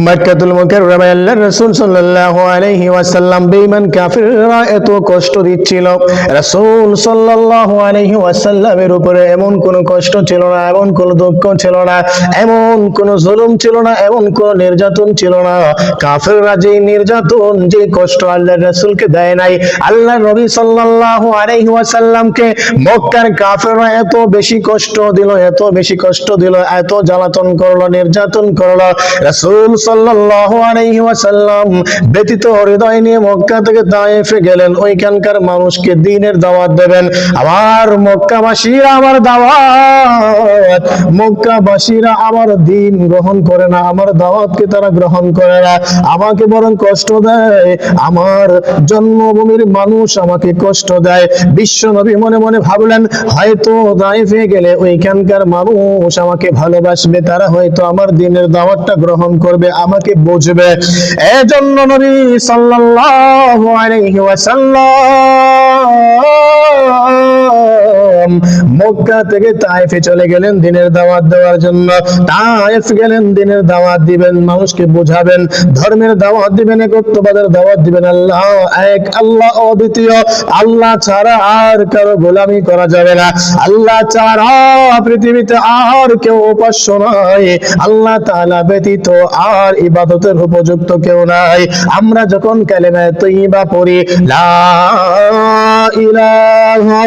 মক্কাতুল মুকাররমায় আল্লাহর রাসূল সাল্লাল্লাহু আলাইহি ওয়াসাল্লাম বেঈমান কাফিররা এত কষ্ট দিচ্ছিল, রাসূল সাল্লাল্লাহু আলাইহি ওয়াসাল্লামের উপরে এমন কোনো কষ্ট ছিল না, এমন কোনো দুঃখ ছিল না, এমন কোনো জুলুম ছিল না, এমন কোনো নির্যাতন ছিল না। কাফিররা যে নির্যাতন, যে কষ্ট আল্লাহর রাসূলকে দেয় নাই, আল্লাহর নবী সাল্লাল্লাহু আলাইহি ওয়াসাল্লামকে মক্কার কাফিররা এত বেশি কষ্ট দিল, এত বেশি কষ্ট দিল, এত জ্বালাতন করলো, নির্যাতন করলো। রাসূল সাল্লাল্লাহু আলাইহি ওয়াসাল্লাম ব্যতীত হৃদয় নিয়ে মক্কা থেকে তায়েফে গেলেন, ওইখানকার মানুষকে দ্বীনের দাওয়াত দেবেন। আমার মক্কাবাসীরা আমার দাওয়াত, মক্কাবাসীরা আমার দ্বীন গ্রহণ করে না, আমার দাওয়াতকে তারা গ্রহণ করে না, আমাকে বরং কষ্ট দেয়, আমার জন্মভূমির মানুষ আমাকে কষ্ট দেয়। বিশ্ব নবী মনে মনে ভাবলেন, হয়তো তায়েফে গেলে ওইখানকার মানুষ আমাকে ভালোবাসবে, তারা হয়তো আমার দ্বীনের দাওয়াতটা গ্রহণ করবে, আমাকে বুঝবে। এজন্য নবী সাল্লাল্লাহু আলাইহি ওয়াসাল্লাম মক্কা থেকে তায়েফে চলে গেলেন দ্বীনের দাওয়াত দেওয়ার জন্য। তায়েফ গেলেন, দ্বীনের দাওয়াত দিবেন, মানুষকে বোঝাবেন, ধর্মের দাওয়াত দিবেন, একত্ববাদের দাওয়াত দিবেন। আল্লাহ এক, আল্লাহ অদ্বিতীয়, আল্লাহ ছাড়া আর কারো গোলামি করা যাবে না, আল্লাহ ছাড়া পৃথিবীতে আর কেউ উপাস্য নয়, আল্লাহ তাআলা ব্যতীত আর ইবাদতের উপযুক্ত কেউ নাই। আমরা যখন কালেমা তাইয়্যিবা পড়ি, লা ইলাহা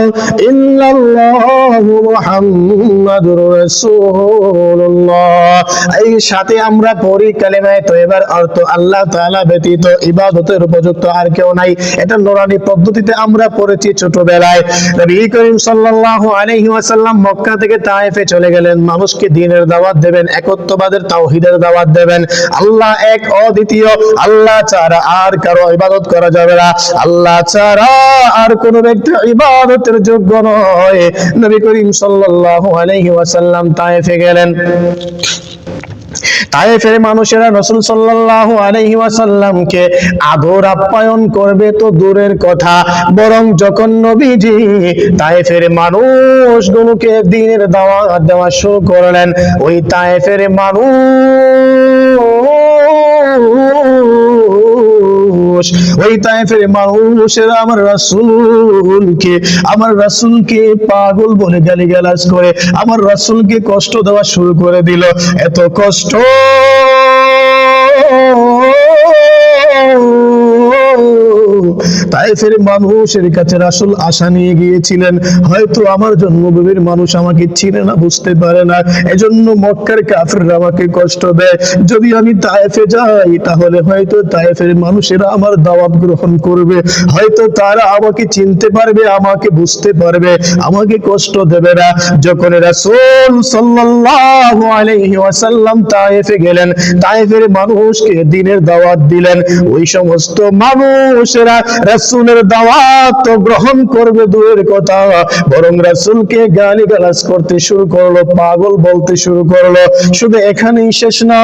ইল্লাল্লাহু মুহাম্মাদুর রাসূলুল্লাহ, এই সাথে আমরা পড়ি কালেমা তাইয়্যিবার অর্থ আল্লাহ তাআলা ব্যতীত ইবাদতের উপযুক্ত আর কেউ নাই। এটা নুরানি পদ্ধতিতে আমরা পড়েছি ছোটবেলায়। নবী করিম সাল্লাল্লাহু আলাইহি ওয়াসাল্লাম মক্কা থেকে তায়েফে চলে গেলেন, মানুষকে দ্বীনের দাওয়াত দেবেন, একত্ববাদের তাওহীদের দাওয়াত দেবেন। আল্লাহ এক, অদ্বিতীয়, আল্লাহ ছাড়া আর কারো ইবাদত করা যাবে না, আল্লাহ ছাড়া আর কোন ব্যক্তি ইবাদতের যোগ্য নয়। নবী করিম সাল্লাল্লাহু আলাইহি ওয়াসাল্লাম তায়েফে গেলেন। তায়েফের মানুষেরা রাসূল সাল্লাল্লাহু আলাইহি ওয়াসাল্লামকে আদর আপ্যায়ন করবে তো দূরের কথা, বরং যখন নবীজি তায়েফের মানুষগুলোকে দ্বীনের দাওয়াত দেওয়া শুরু করলেন, ওই তায়েফের ওই তায়েফের মানুষেরা আমার রাসূলকে পাগল বলে গালিগালাজ করে আমার রাসূলকে কষ্ট দেওয়া শুরু করে দিল। এত কষ্ট তায়েফের মানুষের কাছে রাসূল আশা নিয়ে গিয়েছিলেন, হয়তো আমার জন্মভূমির মানুষ আমাকে চিনে না, বুঝতে পারে না, এজন্য মক্কার কাফিররা আমাকে কষ্ট দেয়। যদি আমি তায়েফে যাই তাহলে হয়তো তায়েফের মানুষেরা আমার দাওয়াত গ্রহণ করবে, হয়তো তারা আমাকে চিনতে পারবে, আমাকে বুঝতে পারবে, আমাকে কষ্ট দেবে না। যখন রাসূল সাল্লাল্লাহু আলাইহি ওয়াসাল্লাম তায়েফে গেলেন, তায়েফের মানুষকে দ্বীনের দাওয়াত দিলেন, ওই সমস্ত মানুষেরা রাসূলের দাওয়াত তো গ্রহণ করবে দূরের কথা, বরং রাসূলকে গালিগালাজ করতে শুরু করলো, পাগল বলতে শুরু করলো। শুধু এখানেই শেষ না,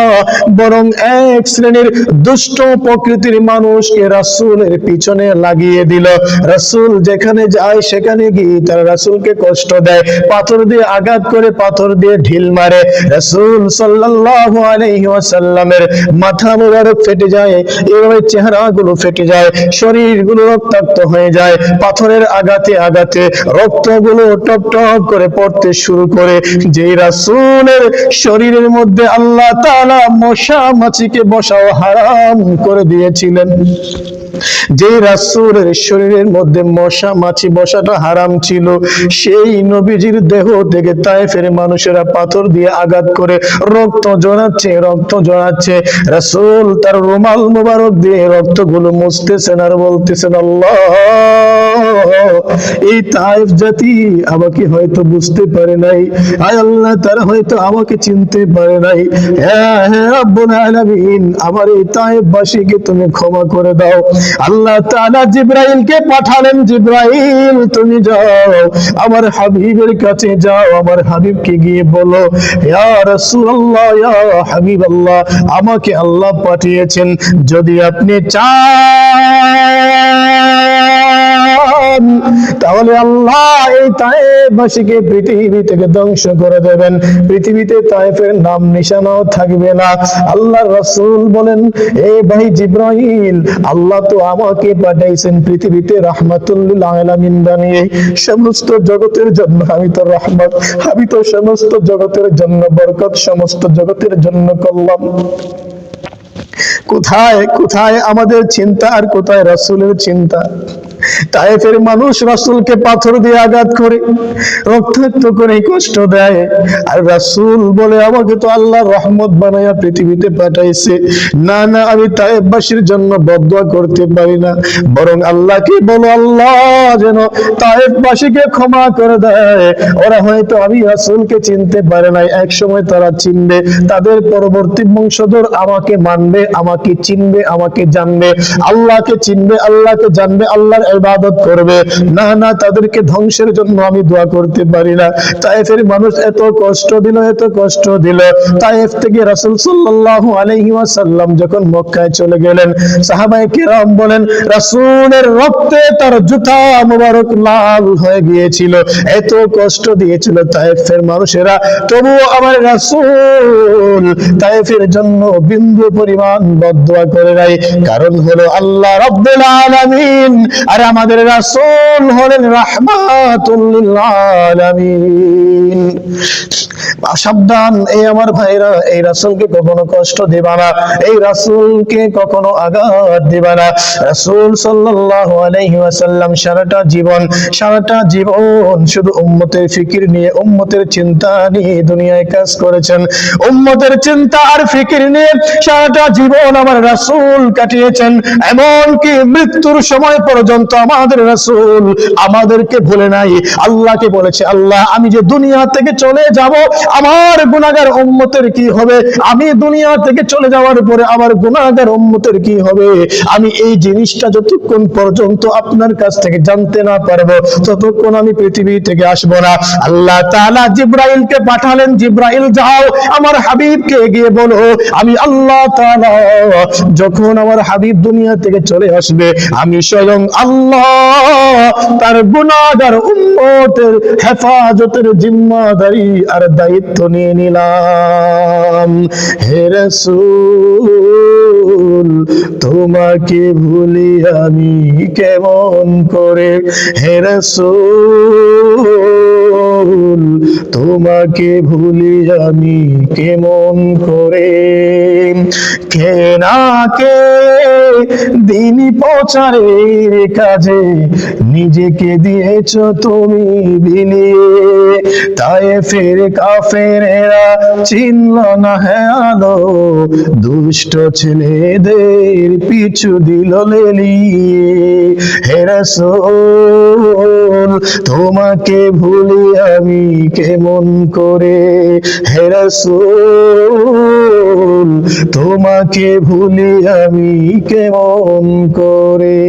বরং এক শ্রেণীর দুষ্ট প্রকৃতির মানুষকে রাসূলের পিছনে লাগিয়ে দিল। রাসূল যেখানে যায় সেখানে গিয়ে তারা রাসূলকে কষ্ট দেয়, পাথর দিয়ে আঘাত করে, পাথর দিয়ে ঢিল মারে। রাসূল সাল্লাল্লাহু আলাইহি ওয়াসাল্লামের মাথা মুবারক ফেটে যায়, এভাবে চেহারাগুলো ফেটে যায়, শরীরগুলো রক্তাক্ত হয়ে যায়, পাথরের আঘাতে আঘাতে রক্তগুলো টপ টপ করে পড়তে শুরু করে। যে রাসূলের শরীরের মধ্যে আল্লাহ তাআলা মশা মাছিকে বসাও হারাম করে দিয়েছিলেন, যে রাসূলের শরীরের মধ্যে মশা মাছি বসাটা হারাম ছিল, সেই নবীজির দেহ থেকে তায়েফের মানুষেরা পাথর দিয়ে আঘাত করে রক্ত জড়াচ্ছে। রাসূল তার রুমাল মোবারক দিয়ে রক্তগুলো মুছতেছেন আর বলতেছেন, আল্লাহ, এই তায়েফ জাতি আমাকে হয়তো বুঝতে পারে নাই, আয় আল্লাহ, তারা হয়তো আমাকে চিনতে পারে নাই, হ্যাঁ রব্বুল আলামিন, আমার এই তায়েফবাসীকে তুমি ক্ষমা করে দাও। আল্লাহ তাআলা জিবরাইলকে পাঠালেন, জিবরাইল তুমি যাও, আমার হাবিবের কাছে যাও, আমার হাবিবকে গিয়ে বলো, ইয়া রাসূলুল্লাহ, ইয়া হাবিবাল্লাহ, আমাকে আল্লাহ পাঠিয়েছেন, যদি আপনি চান যান, তাহলে আল্লাহ এই তায়েফবাসীকে পৃথিবী থেকে ধ্বংস করে দেবেন, পৃথিবীতে তায়েফের নাম নিশানাও থাকবে না। আল্লাহর রাসূল বলেন, এ ভাই জিবরাইল, আল্লাহ তো আমাকে পাঠাইছেন পৃথিবীতে রাহমাতুল লিল আলামিন বানিয়ে, সমস্ত জগতের জন্য আমি তো রহমত, আমি তো সমস্ত জগতের জন্য বরকত, সমস্ত জগতের জন্য কল্যাণ। কোথায় কোথায় আমাদের চিন্তা আর কোথায় রাসূলের চিন্তা? তায়েফের মানুষ রাসূলকে পাথর দিয়ে আঘাত করে, রক্তাক্ত করে কষ্ট দেয়, আর রাসূল বলে আমাকে তো আল্লাহর রহমত বানায়া পৃথিবীতে পাঠাইছে। না না, আমি তায়েফবাসীর জন্য বদদুয়া করতে পারি না, বরং আল্লাহকে বলো আল্লাহ যেন তায়েফবাসীকে ক্ষমা করে দেয়। ওরা হয়তো আমি রাসূলকে চিনতে পারে নাই, এক সময় তারা চিনবে, তাদের পরবর্তী বংশধর আমাকে মানবে, আমাকে চিনবে, আমাকে জানবে, আল্লাহকে চিনবে, আল্লাহকে জানবে, আল্লাহর ইবাদত করবে। না না, তাদেরকে ধ্বংসের জন্য আমি দোয়া করতে পারি না। তায়েফের মানুষ এত কষ্ট দিল, এত কষ্ট দিল। তায়েফ থেকে রাসূল সাল্লাল্লাহু আলাইহি ওয়াসাল্লাম যখন মক্কায় চলে গেলেন, সাহাবায়ে কেরাম বলেন রাসূলের রক্তে তার জুতা মুবারক লাল হয়ে গিয়েছিল, এত কষ্ট দিয়েছিল তায়েফের মানুষেরা, তবুও আমার রাসূল তায়েফের জন্য বিন্দু পরিমাণ বদদুয়া করে নাই। কারণ হলো আল্লাহ রাব্বুল আলামিন আর আমাদের রাসূল হলেন রাহমাতুল লিল আলামিন। সাবধান এই আমার ভাইরা, এই রাসূলকে কখনো কষ্ট দিবা না, এই রাসূলকে কখনো আঘাত দিবা না। রাসূল সাল্লাল্লাহু আলাইহি ওয়াসাল্লাম সারাটা জীবন শুধু উম্মতের ফিকির নিয়ে, উম্মতের চিন্তা নিয়ে দুনিয়ায় কাজ করেছেন। উম্মতের চিন্তা আর ফিকির নিয়ে সারাটা জীবন আমার রাসূল কাটিয়েছেন। এমনকি মৃত্যুর সময় পর্যন্ত আমাদের রাসূল আমাদেরকে ভুলে নাই, আল্লাহকে বলেছে আল্লাহ আমি যে দুনিয়া থেকে চলে যাব আমার গুনাহগার উম্মতের কি হবে, আমি দুনিয়া থেকে চলে যাওয়ার পরে আমার গুনাহগার উম্মতের কি হবে, আমি এই জিনিসটা যতক্ষণ পর্যন্ত আপনার কাছ থেকে জানতে না পারবো ততক্ষণ আমি পৃথিবী থেকে আসবো না। আল্লাহ তাআলা জিবরাইলকে পাঠালেন, জিবরাইল যাও আমার হাবিবকে গিয়ে বলো আমি আল্লাহ তাআলা যখন আমার হাবিব দুনিয়া থেকে চলে আসবে আমি স্বয়ং আল্লাহ তার গুনাহগার উম্মতের হেফাজতের জিম্মাদারি আর দায়িত্ব নিয়ে নিলাম। হে রাসূল তোমাকে ভুলি আমি কেমন করে, হে রাসূল তোমাকে ভুলি আমি কেমন করে, কে না কে দিনী প্রচারের কাজে নিজেকে দিয়েছ তুমি বিলিয়ে, তায়েফের কাফেরেরা চিনল না হে আলো, দুষ্ট ছেলেদের পিছু দিল লেলিয়ে, হে রাসূল তোমাকে ভুলি আমি কেমন করে, হে রাসূল তোমাকে ভুলি আমি কেমন করে।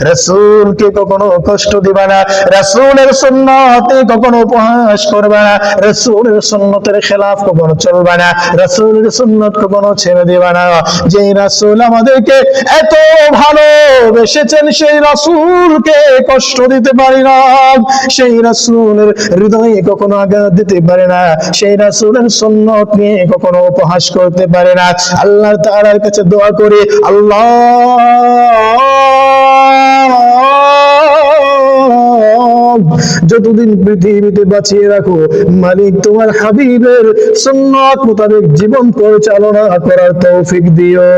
রাসূলকে কখনো কষ্ট দিবা না, রাসূলের সুন্নতে কখনো উপহাস করবে না, রাসূলের সুন্নতের খেলাফ কখনো চলবে না, রাসূলের সুন্নত কখনো ছেড়ে দিবা না। যে রাসূল আমাদেরকে এত ভালোবেসেছেন সেই রাসূলকে কষ্ট দিতে পারি না, সেই রাসূলের হৃদয়ে কখনো আঘাত দিতে পারে না, সেই রাসূলের সুন্নত নিয়ে কখনো উপহাস করতে পারে না। আল্লাহ তাআলার কাছে দোয়া করি আল্লাহ যতদিন পৃথিবীতে বাঁচিয়ে রাখো মালিক তোমার হাবিবের সুন্নাত মোতাবেক জীবন পরিচালনা করার তৌফিক দিও।